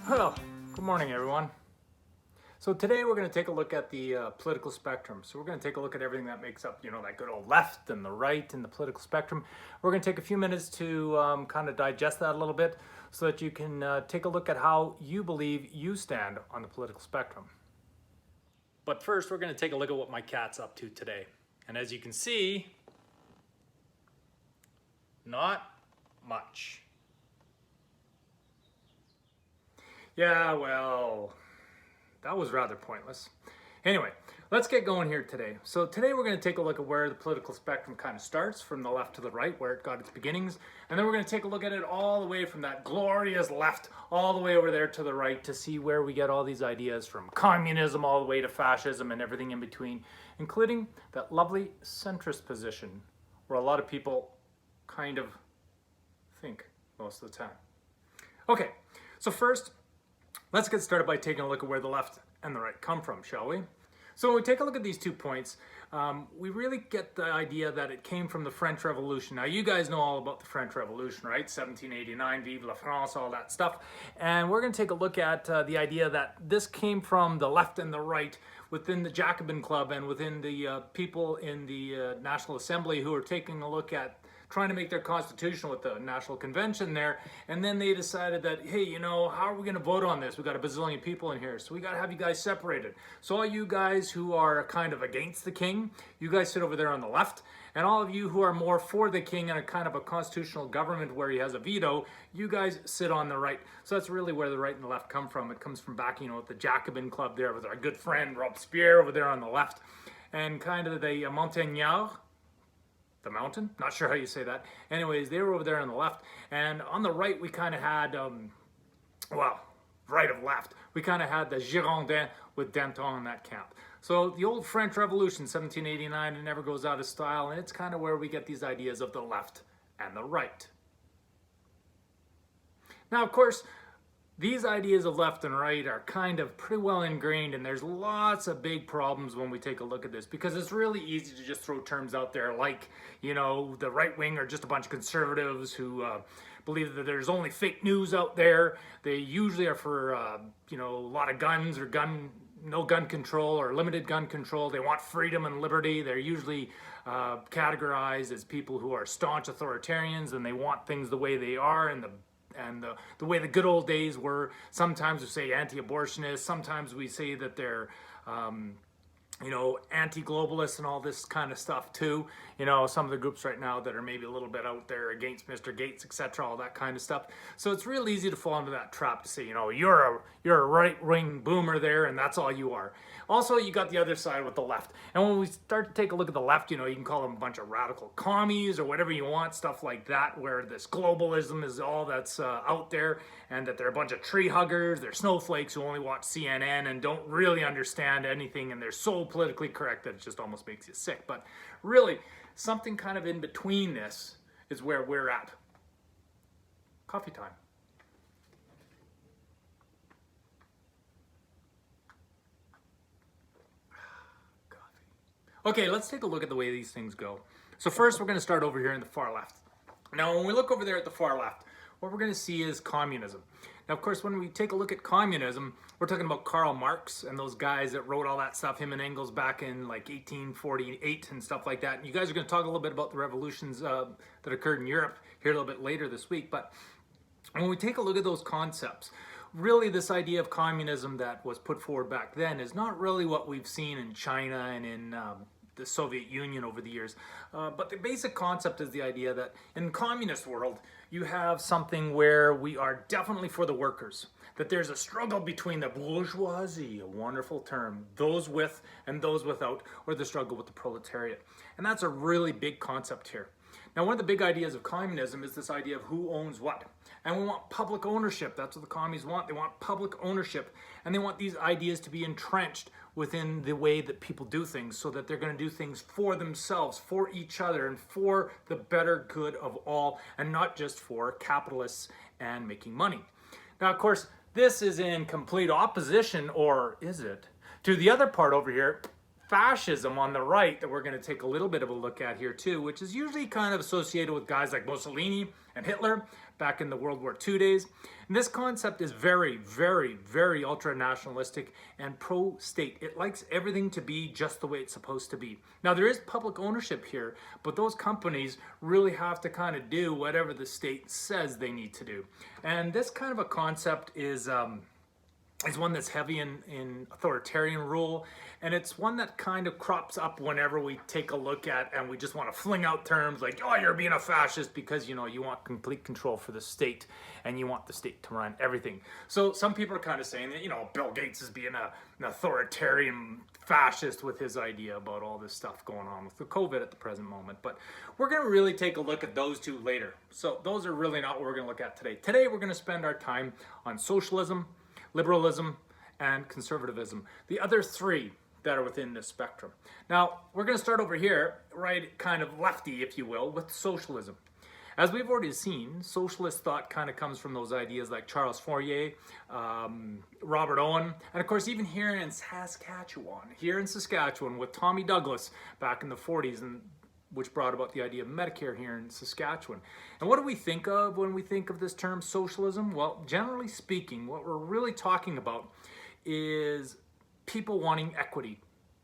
Well, good morning, everyone. So today we're going to take a look at the political spectrum. So we're going to take a look at everything that makes up, that good old left and the right in the political spectrum. We're going to take a few minutes to kind of digest that a little bit so that you can take a look at how you believe you stand on the political spectrum. But first, we're going to take a look at what my cat's up to today. And as you can see, not much. Yeah, well, that was rather pointless. Anyway, let's get going here today. So today we're going to take a look at where the political spectrum kind of starts, from the left to the right, where it got its beginnings. And then we're going to take a look at it all the way from that glorious left all the way over there to the right to see where we get all these ideas from communism all the way to fascism and everything in between, including that lovely centrist position where a lot of people kind of think most of the time. Okay, so first, let's get started by taking a look at where the left and the right come from, shall we? So when we take a look at these 2 points, we really get the idea that it came from the French Revolution. Now, you guys know all about the French Revolution, right? 1789, Vive la France, all that stuff. And we're going to take a look at the idea that this came from the left and the right within the Jacobin Club and within the people in the National Assembly who are taking a look at trying to make their constitution with the National Convention there, and then they decided that, hey, how are we going to vote on this? We got a bazillion people in here, so we got to have you guys separated. So all you guys who are kind of against the king, you guys sit over there on the left, and all of you who are more for the king and a kind of a constitutional government where he has a veto, you guys sit on the right. So that's really where the right and the left come from. It comes from back, at the Jacobin Club there with our good friend Robespierre over there on the left, and kind of the Montagnards. The mountain? Not sure how you say that. Anyways, they were over there on the left. And on the right, we kind of had, right of left, we kind of had the Girondins with Danton in that camp. So the old French Revolution, 1789, it never goes out of style. And it's kind of where we get these ideas of the left and the right. Now, of course, these ideas of left and right are kind of pretty well ingrained, and there's lots of big problems when we take a look at this, because it's really easy to just throw terms out there like, the right wing are just a bunch of conservatives who believe that there's only fake news out there. They usually are for, a lot of guns or no gun control or limited gun control. They want freedom and liberty. They're usually categorized as people who are staunch authoritarians, and they want things the way they are and the way the good old days were. Sometimes we say anti-abortionists, sometimes we say that they're anti-globalists and all this kind of stuff too. Some of the groups right now that are maybe a little bit out there against Mr. Gates, etc., all that kind of stuff. So it's real easy to fall into that trap to say, you're a right-wing boomer there, and that's all you are. Also, you got the other side with the left. And when we start to take a look at the left, you can call them a bunch of radical commies or whatever you want, stuff like that, where this globalism is all that's out there, and that they're a bunch of tree huggers, they're snowflakes who only watch CNN and don't really understand anything, and they're so politically correct that it just almost makes you sick. But really, something kind of in between this is where we're at. Coffee time. Okay, let's take a look at the way these things go. So first, we're going to start over here in the far left. Now, when we look over there at the far left, what we're going to see is communism. Now, of course, when we take a look at communism, we're talking about Karl Marx and those guys that wrote all that stuff, him and Engels, back in like 1848 and stuff like that. And you guys are going to talk a little bit about the revolutions that occurred in Europe here a little bit later this week. But when we take a look at those concepts, really this idea of communism that was put forward back then is not really what we've seen in China and in the Soviet Union over the years. But the basic concept is the idea that in the communist world, you have something where we are definitely for the workers, that there's a struggle between the bourgeoisie, a wonderful term, those with and those without, or the struggle with the proletariat. And that's a really big concept here. Now, one of the big ideas of communism is this idea of who owns what. And we want public ownership. That's what the commies want. They want public ownership. And they want these ideas to be entrenched within the way that people do things, so that they're going to do things for themselves, for each other, and for the better good of all, and not just for capitalists and making money. Now, of course, this is in complete opposition, or is it, to the other part over here, fascism on the right that we're going to take a little bit of a look at here too, which is usually kind of associated with guys like Mussolini and Hitler back in the World War II days. And this concept is very, very, very ultra-nationalistic and pro-state. It likes everything to be just the way it's supposed to be. Now, there is public ownership here, but those companies really have to kind of do whatever the state says they need to do. And this kind of a concept is one that's heavy in authoritarian rule, and it's one that kind of crops up whenever we take a look at and we just want to fling out terms like, oh, you're being a fascist because, you know, you want complete control for the state and you want the state to run everything. So some people are kind of saying that, you know, Bill Gates is being an authoritarian fascist with his idea about all this stuff going on with the COVID at the present moment. But we're going to really take a look at those two later. So those are really not what we're going to look at today. Today we're going to spend our time on socialism, liberalism, and conservatism, the other three that are within this spectrum. Now, we're going to start over here, right, kind of lefty, if you will, with socialism. As we've already seen, socialist thought kind of comes from those ideas like Charles Fourier, Robert Owen, and of course even here in Saskatchewan with Tommy Douglas back in the 40s, and which brought about the idea of Medicare here in Saskatchewan. And what do we think of when we think of this term socialism? Well, generally speaking, what we're really talking about is people wanting equity.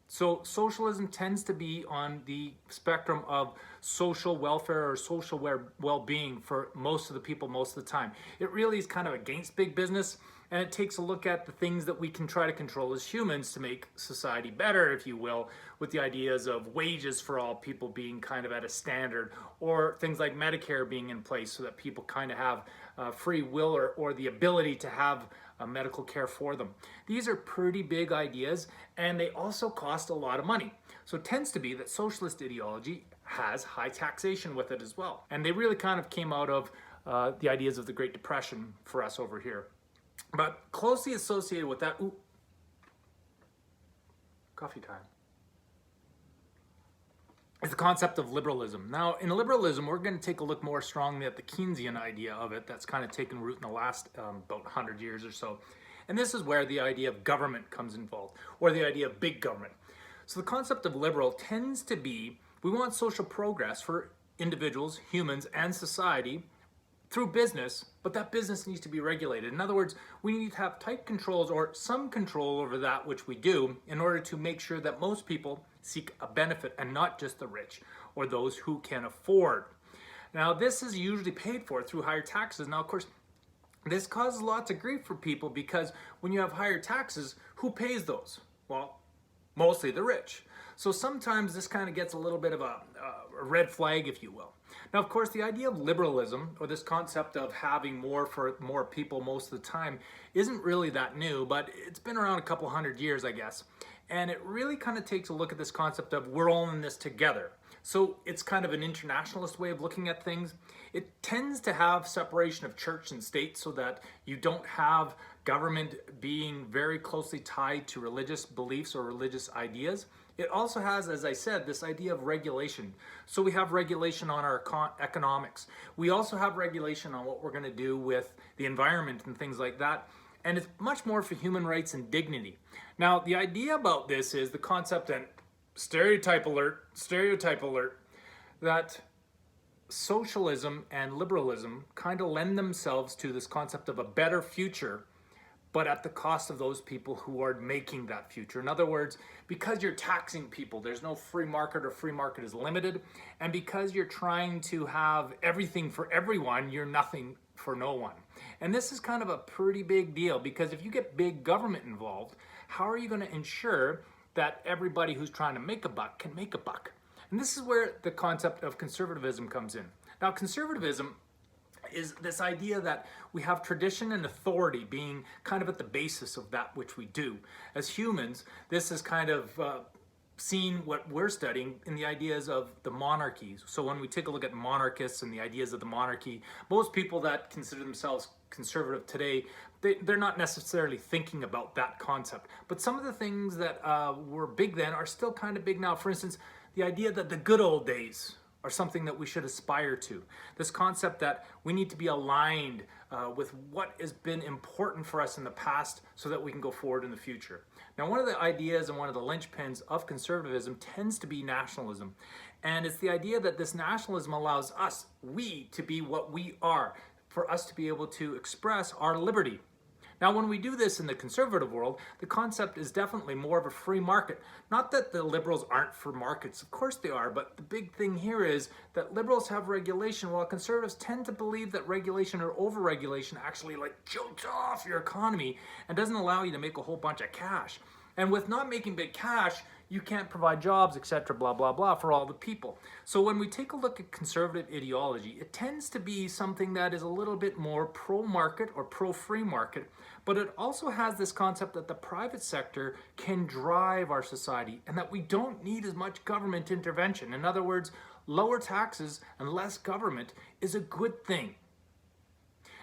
So socialism tends to be on the spectrum of social welfare or social well-being for most of the people most of the time. It really is kind of against big business, and it takes a look at the things that we can try to control as humans to make society better, if you will, with the ideas of wages for all people being kind of at a standard, or things like Medicare being in place so that people kind of have free will or the ability to have medical care for them. These are pretty big ideas, and they also cost a lot of money. So it tends to be that socialist ideology has high taxation with it as well. And they really kind of came out of the ideas of the Great Depression for us over here. But closely associated with that, coffee time, is the concept of liberalism. Now, in liberalism, we're going to take a look more strongly at the Keynesian idea of it that's kind of taken root in the last about 100 years or so. And this is where the idea of government comes involved, or the idea of big government. So the concept of liberal tends to be, we want social progress for individuals, humans, and society through business, but that business needs to be regulated. In other words, we need to have tight controls or some control over that which we do in order to make sure that most people seek a benefit and not just the rich or those who can afford. Now, this is usually paid for through higher taxes. Now, of course, this causes lots of grief for people because when you have higher taxes, who pays those? Well, mostly the rich. So sometimes this kind of gets a little bit of a red flag, if you will. Now, of course, the idea of liberalism, or this concept of having more for more people most of the time, isn't really that new, but it's been around a couple hundred years, I guess. And it really kind of takes a look at this concept of we're all in this together. So it's kind of an internationalist way of looking at things. It tends to have separation of church and state so that you don't have government being very closely tied to religious beliefs or religious ideas. It also has, as I said, this idea of regulation. So we have regulation on our economics. We also have regulation on what we're going to do with the environment and things like that. And it's much more for human rights and dignity. Now, the idea about this is the concept, and stereotype alert, that socialism and liberalism kind of lend themselves to this concept of a better future, but at the cost of those people who are making that future. In other words, because you're taxing people, there's no free market, or free market is limited. And because you're trying to have everything for everyone, you're nothing for no one. And this is kind of a pretty big deal, because if you get big government involved, how are you going to ensure that everybody who's trying to make a buck can make a buck? And this is where the concept of conservatism comes in. Now, conservatism is this idea that we have tradition and authority being kind of at the basis of that which we do. As humans, this is kind of seen what we're studying in the ideas of the monarchies. So when we take a look at monarchists and the ideas of the monarchy, most people that consider themselves conservative today, they're not necessarily thinking about that concept. But some of the things that were big then are still kind of big now. For instance, the idea that the good old days are something that we should aspire to. This concept that we need to be aligned with what has been important for us in the past so that we can go forward in the future. Now, one of the ideas and one of the linchpins of conservatism tends to be nationalism. And it's the idea that this nationalism allows us, we, to be what we are, for us to be able to express our liberty. Now, when we do this in the conservative world, the concept is definitely more of a free market. Not that the liberals aren't for markets, of course they are, but the big thing here is that liberals have regulation, while conservatives tend to believe that regulation or over-regulation actually jolts off your economy and doesn't allow you to make a whole bunch of cash. And with not making big cash, you can't provide jobs, etc., blah, blah, blah, for all the people. So when we take a look at conservative ideology, it tends to be something that is a little bit more pro-market or pro-free market, but it also has this concept that the private sector can drive our society and that we don't need as much government intervention. In other words, lower taxes and less government is a good thing.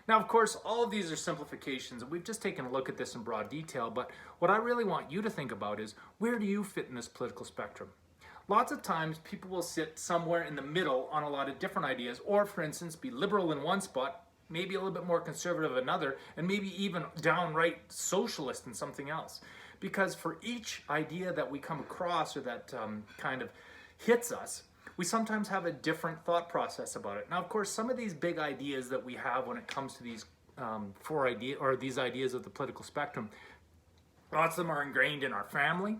Now, of course, all of these are simplifications, and we've just taken a look at this in broad detail, but what I really want you to think about is, where do you fit in this political spectrum? Lots of times, people will sit somewhere in the middle on a lot of different ideas, or, for instance, be liberal in one spot, maybe a little bit more conservative in another, and maybe even downright socialist in something else. Because for each idea that we come across or that kind of hits us, we sometimes have a different thought process about it. Now, of course, some of these big ideas that we have when it comes to these these ideas of the political spectrum, lots of them are ingrained in our family.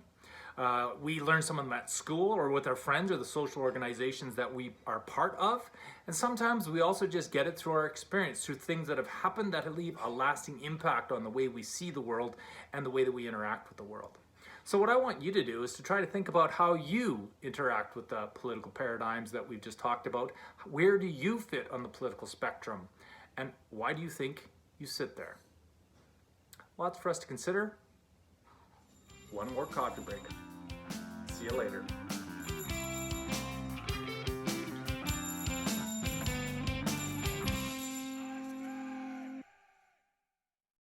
We learn some of them at school or with our friends or the social organizations that we are part of. And sometimes we also just get it through our experience, through things that have happened that leave a lasting impact on the way we see the world and the way that we interact with the world. So what I want you to do is to try to think about how you interact with the political paradigms that we've just talked about. Where do you fit on the political spectrum? And why do you think you sit there? Lots for us to consider. One more coffee break. See you later.